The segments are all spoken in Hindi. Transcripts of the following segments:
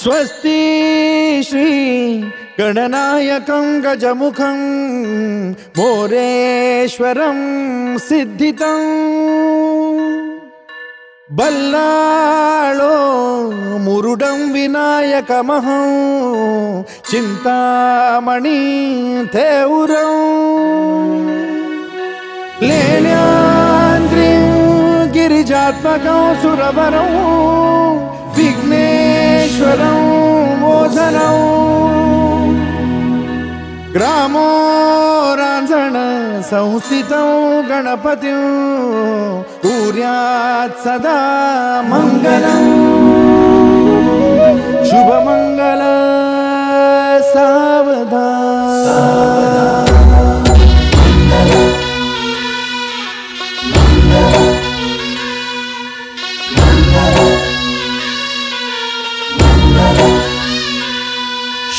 स्वस्ति श्री गणनायकं गजमुखं मोरेश्वरं सिद्धितं बल्लाळो मुरुडं विनायकमहं चिंतामणि थेउरं लेण्याद्रिं गिरिजात्मकं सुरवरं विघ्नेश्वरं मोचनं ग्रामो रांझण संस्थितं गणपतिं कुर्यात् सदा मंगलं शुभमंगल सावधान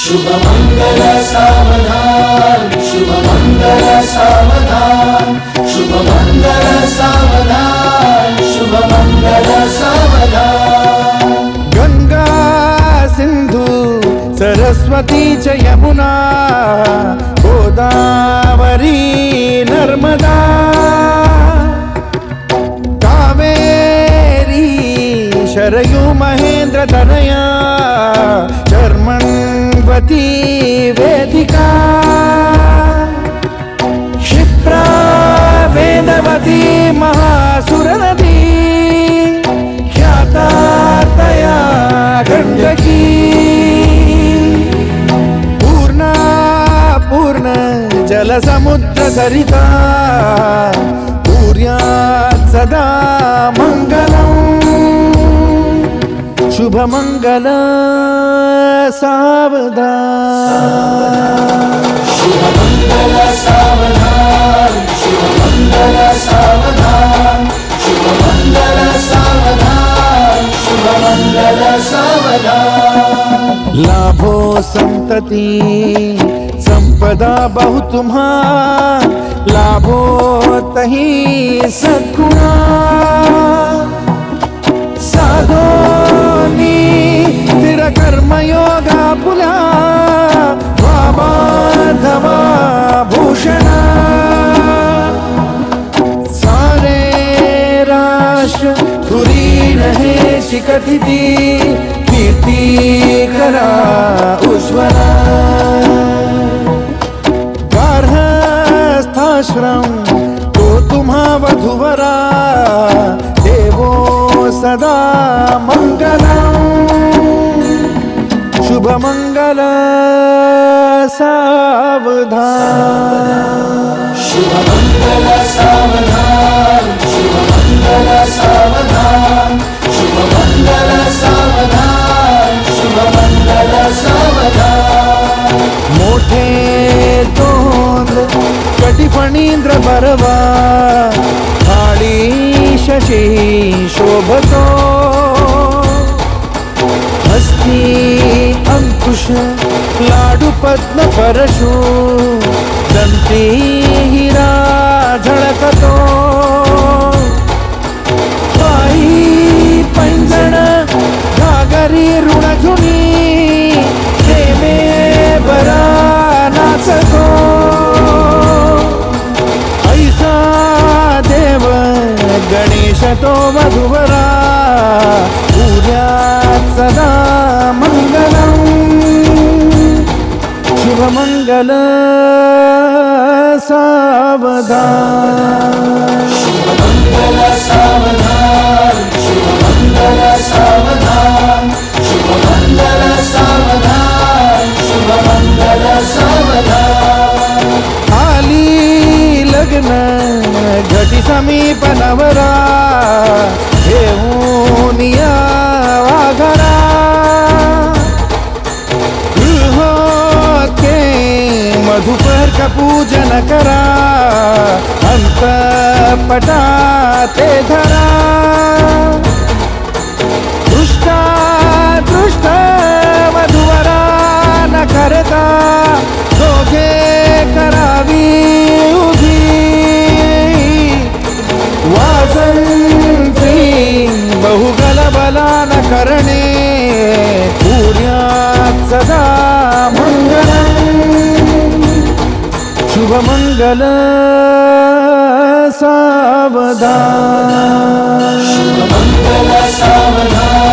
शुभमंगल सावधान शुभमंगल सावधान शुभमंगल सावधान शुभमंगल सावधान गंगा सिंधु सरस्वती च यमुना गोदावरी नर्मदा कावेरी शरयू महेंद्र तनया चर्मण्वती वेदिका क्षिप्रा वेदवती महासुरनदी ख्याता तया गण्डकी पूर्णा पूर्ण जलसमुद्र सरिता कुर्यात् सदा मंगलम् शुभमंगल सावधान शुभमंगल सावधान शुभमंगल सावधान शुभमंगल सावधान शुभमंगल सावधान लाभो संतति संपदा बहु तुम्हा लाभो तही सद्गुणा साधोनी स्थिर कर्मयोगा पुला वामाधवा भूषण सारे राष्ट्र धुरी रहे शिखतिथि कीर्ति करा उज्ज्वला गार्हस्थाश्रम तो तुम्हा वधुवरा देवो सदा मंगलम् शुभमंगल सावधान शुभमंगल सावधान शुभमंगल सावधान शुभमंगल सावधान शुभमंगल सावधान मोठे तोंड कटिफणींद्र बरवा थाळी शशी शोभतो हस्ती अंकुश लाडू पद्म परशु दंती हिरा झळकतो पायी पैंजण घागरी ऋणझुणी प्रेमे बरा नाचतो ऐसा देव गणेश तो वधुवरा कुर्यात् सदा मंगलम् शुभमंगल सावधान शुभमंगल सावधान शुभमंगल सावधान शुभमंगल सावधान शुभमंगल सावधान आली लग्न घटी समीप नवरा घेऊन या वाघरा गृहोत्के मधुपर का पूजन करा अंतपटा ते धरा दृष्टा दृष्ट वधुवरा न करता दोघे करावी उभी वासंती बहुगल बला न करणे पूर्या मंगल सावधान शुभ मंगल सावधान